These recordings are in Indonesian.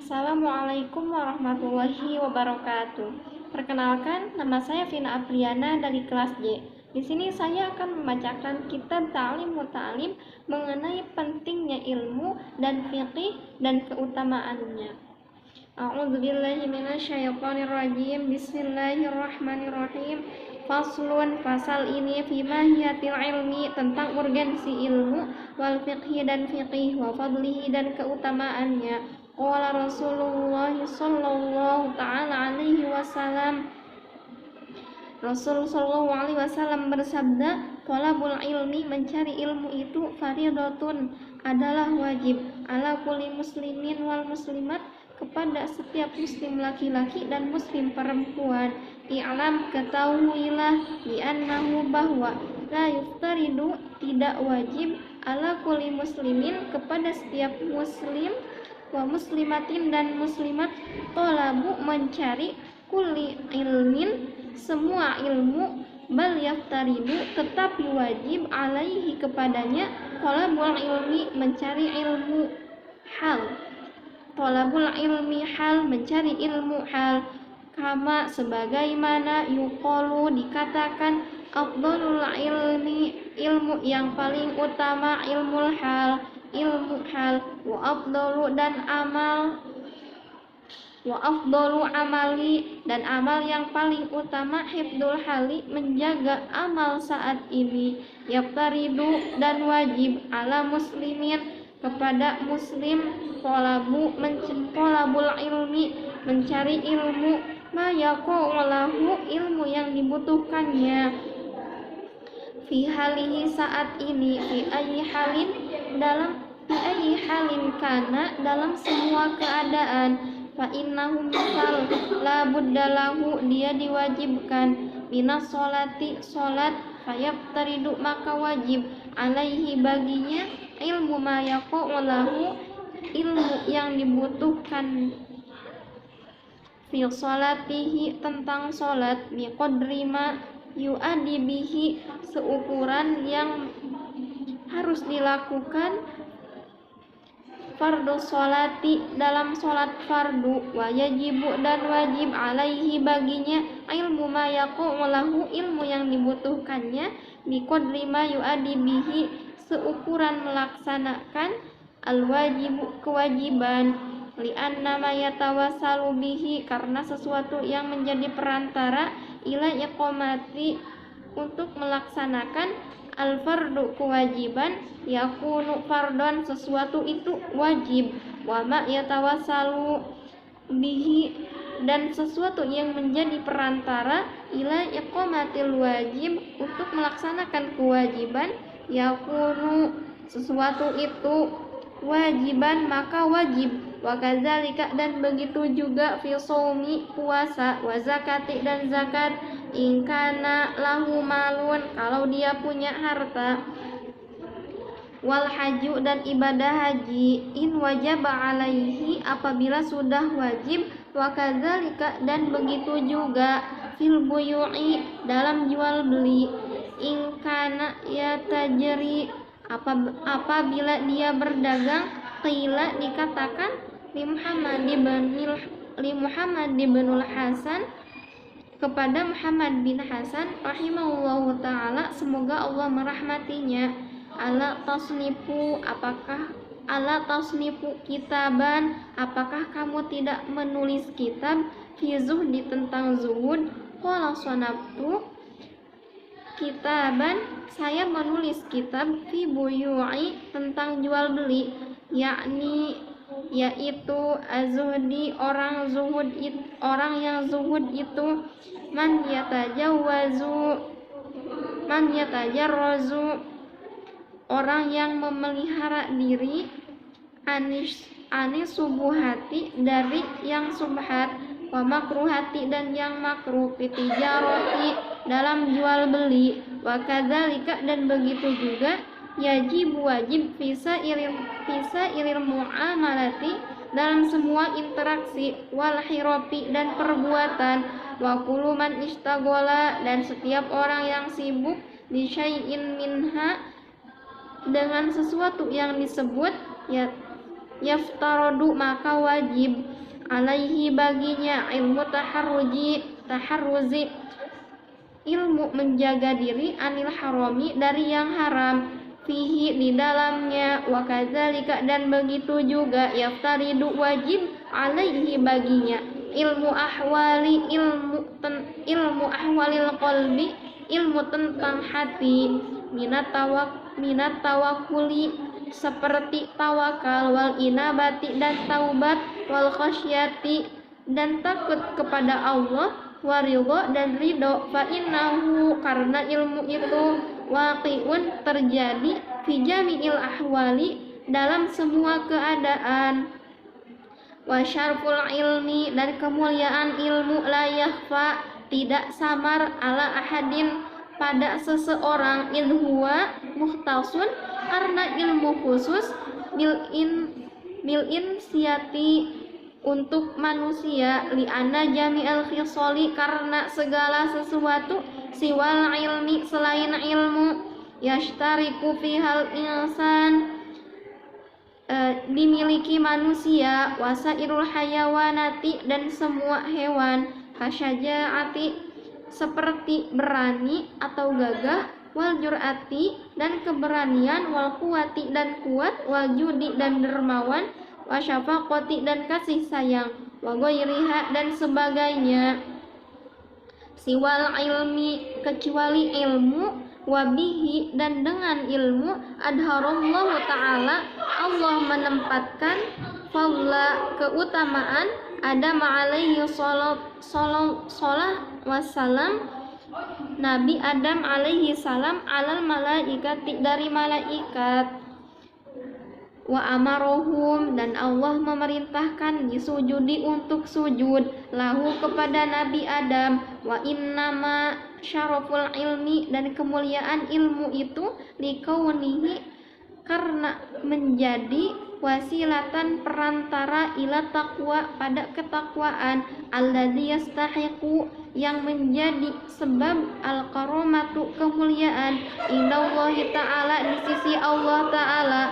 Assalamualaikum warahmatullahi wabarakatuh. Perkenalkan, nama saya Vina Apriana dari kelas J. Di sini saya akan membacakan kitab Ta'lim wa Ta'lim mengenai pentingnya ilmu dan fiqih dan keutamaannya. A'udzubillahi minasyaitonirrajim. Bismillahirrahmanirrahim. Faslun, pasal ini fi mahiyatil ilmi, tentang urgensi ilmu, wal fiqhi dan fiqih, wa fadlihi dan keutamaannya. Qala Rasulullah sallallahu ta'ala alaihi wasallam, Rasul sallallahu alaihi wasallam bersabda, "Thalabul ilmi, mencari ilmu itu, fardhatun, adalah wajib, ala kulli muslimin wal muslimat, kepada setiap muslim laki-laki dan muslim perempuan. I'lam, ketahuilah, bi annahu, bahwa, la yuftaridu, tidak wajib, ala kulli muslimin, kepada setiap muslim, wa muslimatin dan muslimat, tolabu, mencari, kulli ilmin, semua ilmu, bal yaftaridu, tetapi wajib, alaihi, kepadanya, tolabul ilmi, mencari ilmu hal, tolabul ilmi hal, mencari ilmu hal, kama, sebagaimana, yuqalu, dikatakan, afdalul ilmi, ilmu yang paling utama, ilmu hal, wa afdalu, dan amal, wa afdalu amali, dan amal yang paling utama, hifdul hali, menjaga amal saat ini, yaftaridu, dan wajib, ala muslimin, kepada muslim, tolabul ilmi, mencari ilmu, ma yaqa'ulahu, ilmu yang dibutuhkannya, fi halihi, saat ini, fi ayyi halin, kana, dalam semua keadaan, fa innahu, misal, la buddalahu, dia diwajibkan, minas sholati, sholat, fayaftaridu, maka wajib, alaihi, baginya, ilmu ma yaqa'ulahu, ilmu yang dibutuhkan, fi sholatihi, tentang sholat, biqadri ma yu'addi bihi, seukuran yang harus dilakukan, fardu sholati, dalam sholat fardu, wa yajibu, dan wajib, alaihi, baginya, ilmu ma yaqa'ulahu, ilmu yang dibutuhkannya, biqadri ma yu'addi bihi, seukuran melaksanakan, al-wajibu, kewajiban, li'anna ma yatawassalu bihi, karena sesuatu yang menjadi perantara, ila iqamati, untuk melaksanakan, al-fardu, kewajiban, yakunu fardon, sesuatu itu wajib, wa ma yatawassalu bihi, dan sesuatu yang menjadi perantara, ila iqamatil wajib, untuk melaksanakan kewajiban, yakunu, sesuatu itu wajiban, maka wajib, wa kadzalika, dan begitu juga, fi shaumi, puasa, wa zakati, dan zakat, in kana lahu malun, kalau dia punya harta, wal haju, dan ibadah haji, in wajaba alaihi, apabila sudah wajib, wa kadzalika, dan begitu juga, fil buyu'i, dalam jual beli, in kana yatajri, apabila dia berdagang, qila, dikatakan, li Muhammad ibnul Hasan, kepada Muhammad bin Hasan, rahimahullahu ta'ala, semoga Allah merahmatinya, ala tasnifu kitaban, apakah kamu tidak menulis kitab, fi zuhdi, tentang zuhud, qala sanabtu kitaban, saya menulis kitab, fi buyu'i, tentang jual beli, yakni, yaitu, az-zuhdi, orang yang zuhud itu, man yatajarrazu, orang yang memelihara diri, anis subuhati, dari yang subhat, wa makruhati, dan yang makruh, fitijarati, dalam jual beli, wa kadzalika, dan begitu juga, yajib, wajib, fisa ilil muamalati, dalam semua interaksi, wal hiropi, dan perbuatan, wa kullu man istagola, dan setiap orang yang sibuk, bi syai'in minha, dengan sesuatu yang disebut, yaftarodu, maka wajib, alaihi baginya ilmu taharruzi ilmu menjaga diri anil harami dari yang haram fihi di dalamnya wa kadzalika dan begitu juga yaftaridu wajib alaihi baginya ilmu ahwalil qalbi ilmu tentang hati minat tawakuli seperti tawakal wal inabati dan taubat wal khasyati dan takut kepada Allah waridho dan ridho fa innahu karena ilmu itu waqi'un terjadi fi jami'il ahwali dalam semua keadaan wa syarful ilmi dan kemuliaan ilmu la yakhfa tidak samar ala ahadin pada seseorang huwa muhtasun karena ilmu khusus bil siati untuk manusia li'anna jami'al khisali karena segala sesuatu siwal ilmi selain ilmu yashtariku fihal insan dimiliki manusia wasairul hayawanati dan semua hewan kasyaja'ati seperti berani atau gagah wal jur'ati dan keberanian wal kuwati dan kuat wal judi dan dermawan wa syafaqati dan kasih sayang wa ghairiha dan sebagainya siwal ilmi kecuali ilmu wa bihi dan dengan ilmu adharallahu ta'ala Allah menempatkan fadla keutamaan Adam alaihi wassalam Nabi Adam alaihi salam alal malaikati dari malaikat wa amarohum dan Allah memerintahkan disujudi untuk sujud lahu kepada Nabi Adam wa innama syaraful ilmi dan kemuliaan ilmu itu likaunihi karena menjadi wasilatan perantara ila taqwa pada ketakwaan alladzi yastahiqu yang menjadi sebab al-karamatu kemuliaan indallahi ta'ala di sisi Allah ta'ala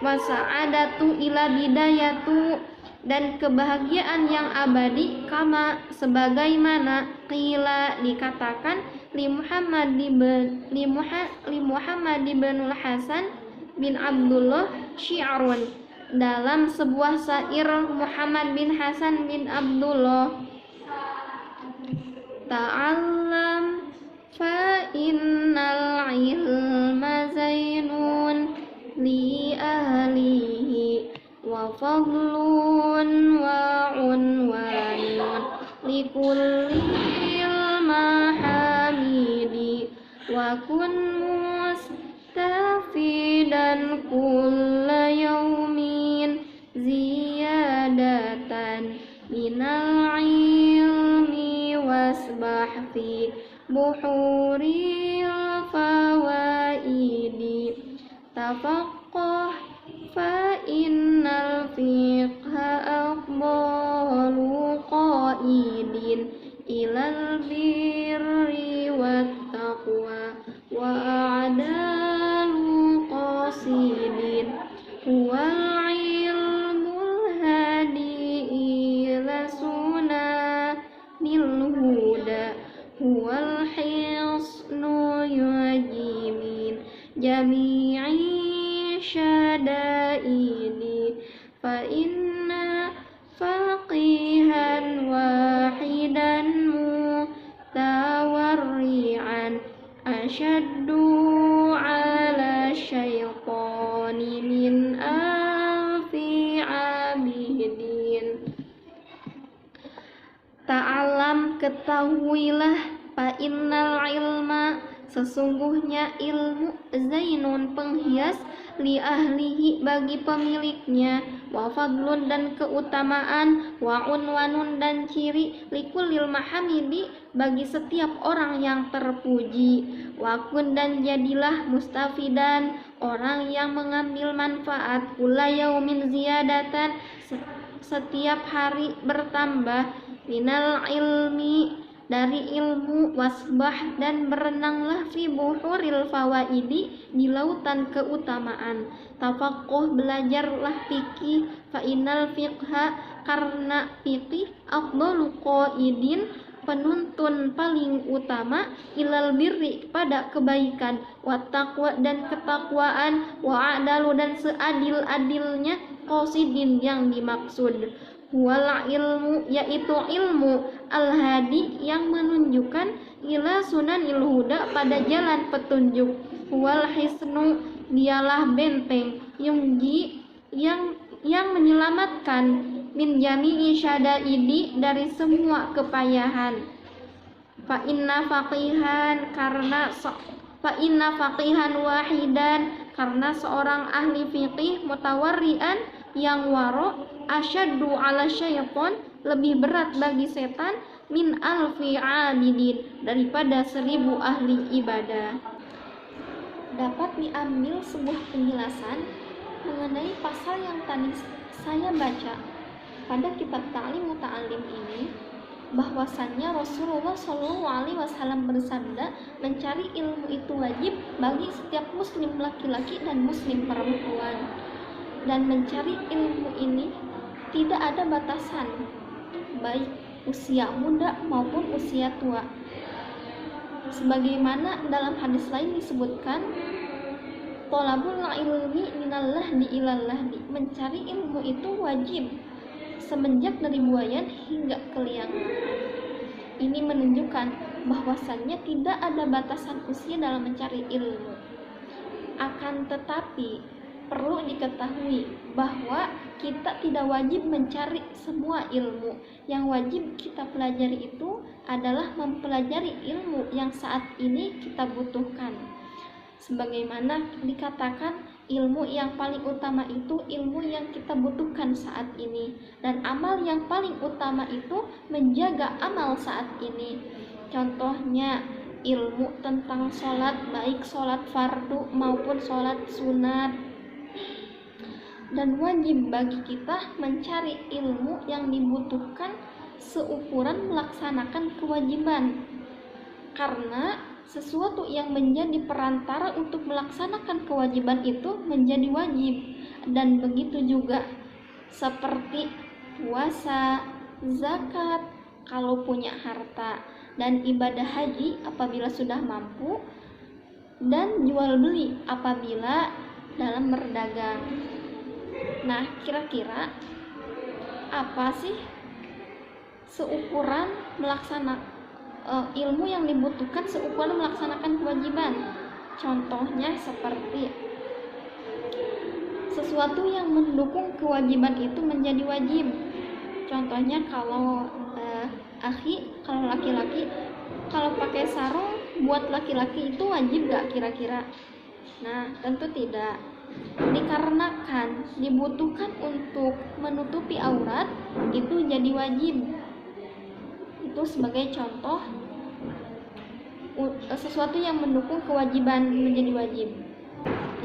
wasa'adatu ila bidayatu dan kebahagiaan yang abadi kama sebagaimana qila dikatakan li Muhammad bin Hasan bin Abdullah syi'run dalam sebuah syair Muhammad bin Hasan bin Abdullah ta'allam fa innal ilma zainun li ahlihi wa fadlun wa unwanun li kulli mahamidi wa kun mustafidan kulla yaumin ziyadatan minal ilmi wasbah fi buhuril fawaidi tafaqqah fa innal fiqha aqbalu qaidin ilal birri wat taqwa wa a'dalu qasidin huwal ilmul hadi ila sunanil huda huwal hisnu yujimin jami'i syadaidi fa inna faqihan wahidan mutawarri'an asyaddu ala syaitani min alfi abidin. Ta'alam ketahuilah fa innal ilma sesungguhnya ilmu zainun penghias li ahlihi bagi pemiliknya wa fadlun dan keutamaan wa unwanun dan ciri likulil mahamidi bagi setiap orang yang terpuji wa kun dan jadilah mustafidan orang yang mengambil manfaat kula yaumin ziyadatan setiap hari bertambah minal ilmi dari ilmu, wasbah dan berenanglah fi buhuril fawaidi di lautan keutamaan. Tafaqquh, belajarlah fikih, fa innal fiqha, karena fikih afdalu qaidin, penuntun paling utama, ilal birri, pada kebaikan, wa taqwa dan ketakwaan, wa adalu dan seadil-adilnya, qasidin yang dimaksud. Wal ilmu, yaitu ilmu, al-hadi, yang menunjukkan, ila sunanil huda, pada jalan petunjuk. Wal hisnu, dialah benteng, yungji, yang menyelamatkan, min jami'i syadaidi, dari semua kepayahan. Fa inna faqihan wahidan, karena seorang ahli fiqih mutawarrian yang waro, asyaddu ala syaiton, lebih berat bagi setan, min alfi abidin, daripada 1000 ahli ibadah. Dapat diambil sebuah penjelasan mengenai pasal yang tadi saya baca pada kitab Ta'lim Muta'alim ini, bahwasannya Rasulullah SAW bersabda, mencari ilmu itu wajib bagi setiap muslim laki-laki dan muslim perempuan, dan mencari ilmu ini tidak ada batasan, baik usia muda maupun usia tua. Sebagaimana dalam hadis lain disebutkan, thalabul ilmi minal lahdi ilal lahdi, mencari ilmu itu wajib semenjak dari buayan hingga ke liang lahat. Ini menunjukkan bahwasannya tidak ada batasan usia dalam mencari ilmu. Akan tetapi perlu diketahui bahwa kita tidak wajib mencari semua ilmu. Yang wajib kita pelajari itu adalah mempelajari ilmu yang saat ini kita butuhkan. Sebagaimana dikatakan, ilmu yang paling utama itu ilmu yang kita butuhkan saat ini, dan amal yang paling utama itu menjaga amal saat ini. Contohnya ilmu tentang sholat, baik sholat fardu maupun sholat sunat. Dan wajib bagi kita mencari ilmu yang dibutuhkan seukuran melaksanakan kewajiban, karena sesuatu yang menjadi perantara untuk melaksanakan kewajiban itu menjadi wajib. Dan begitu juga seperti puasa, zakat kalau punya harta, dan ibadah haji apabila sudah mampu, dan jual beli apabila dalam berdagang. Nah, kira-kira apa sih seukuran ilmu yang dibutuhkan seukuran melaksanakan kewajiban? Contohnya seperti sesuatu yang mendukung kewajiban itu menjadi wajib. Contohnya kalau kalau laki-laki, kalau pakai sarung buat laki-laki itu wajib gak kira-kira? Nah, tentu tidak. Dikarenakan dibutuhkan untuk menutupi aurat, itu jadi wajib. Itu sebagai contoh sesuatu yang mendukung kewajiban menjadi wajib.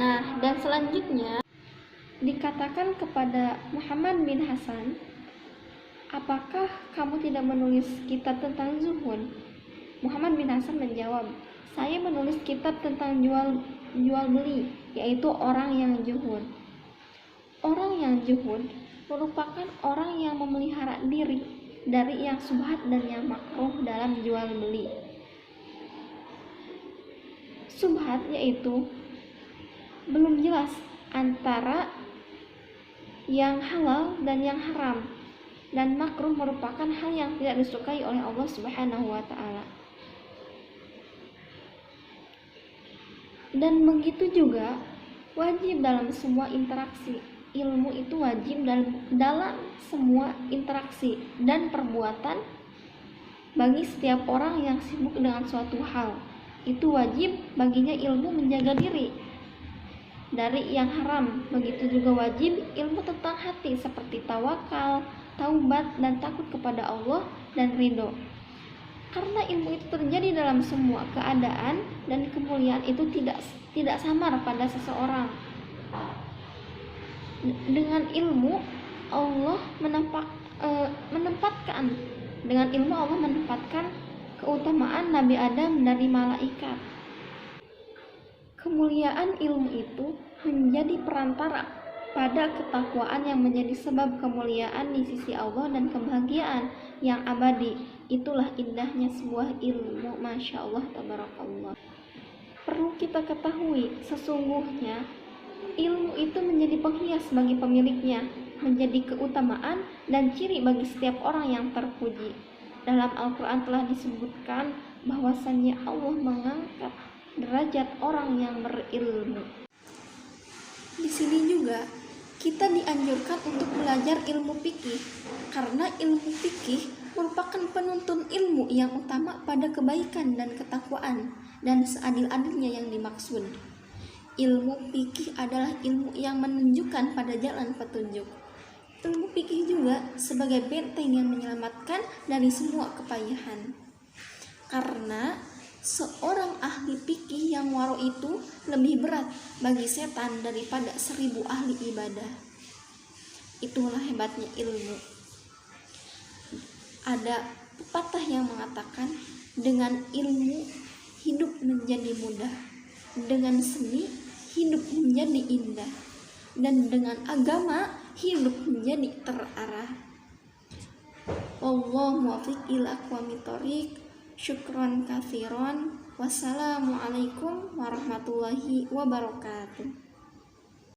Nah, dan selanjutnya dikatakan kepada Muhammad bin Hasan, apakah kamu tidak menulis kitab tentang zuhud? Muhammad bin Hasan menjawab, saya menulis kitab tentang jual beli, yaitu orang yang zuhud. Orang yang zuhud merupakan orang yang memelihara diri dari yang subhat dan yang makruh dalam jual beli. Subhat yaitu belum jelas antara yang halal dan yang haram, dan makruh merupakan hal yang tidak disukai oleh Allah Subhanahu wa taala. Dan begitu juga wajib dalam semua interaksi. Ilmu itu wajib dalam semua interaksi dan perbuatan bagi setiap orang yang sibuk dengan suatu hal. Itu wajib baginya ilmu menjaga diri dari yang haram. Begitu juga wajib ilmu tentang hati seperti tawakal, taubat, dan takut kepada Allah dan ridho. Karena ilmu itu terjadi dalam semua keadaan, dan kemuliaan itu tidak samar pada seseorang. Dengan ilmu Allah menempatkan keutamaan Nabi Adam dari malaikat. Kemuliaan ilmu itu menjadi perantara pada ketakwaan yang menjadi sebab kemuliaan di sisi Allah dan kebahagiaan yang abadi. Itulah indahnya sebuah ilmu. Masya Allah, tabarakallah. Perlu kita ketahui, sesungguhnya ilmu itu menjadi penghias bagi pemiliknya, menjadi keutamaan dan ciri bagi setiap orang yang terpuji. Dalam Al-Quran telah disebutkan bahwasannya Allah mengangkat derajat orang yang berilmu. Di sini juga kita dianjurkan untuk belajar ilmu fikih, karena ilmu fikih merupakan penuntun ilmu yang utama pada kebaikan dan ketakwaan, dan seadil-adilnya yang dimaksud. Ilmu fikih adalah ilmu yang menunjukkan pada jalan petunjuk. Ilmu fikih juga sebagai benteng yang menyelamatkan dari semua kepayahan. Karena seorang ahli fikih yang waro itu lebih berat bagi setan daripada 1000 ahli ibadah. Itulah hebatnya ilmu. Ada pepatah yang mengatakan, dengan ilmu hidup menjadi mudah, dengan seni hidup menjadi indah, dan dengan agama hidup menjadi terarah. Wallahu muwaffiq ila aqwamit thoriq. Syukron katsiron. Wassalamualaikum warahmatullahi wabarakatuh.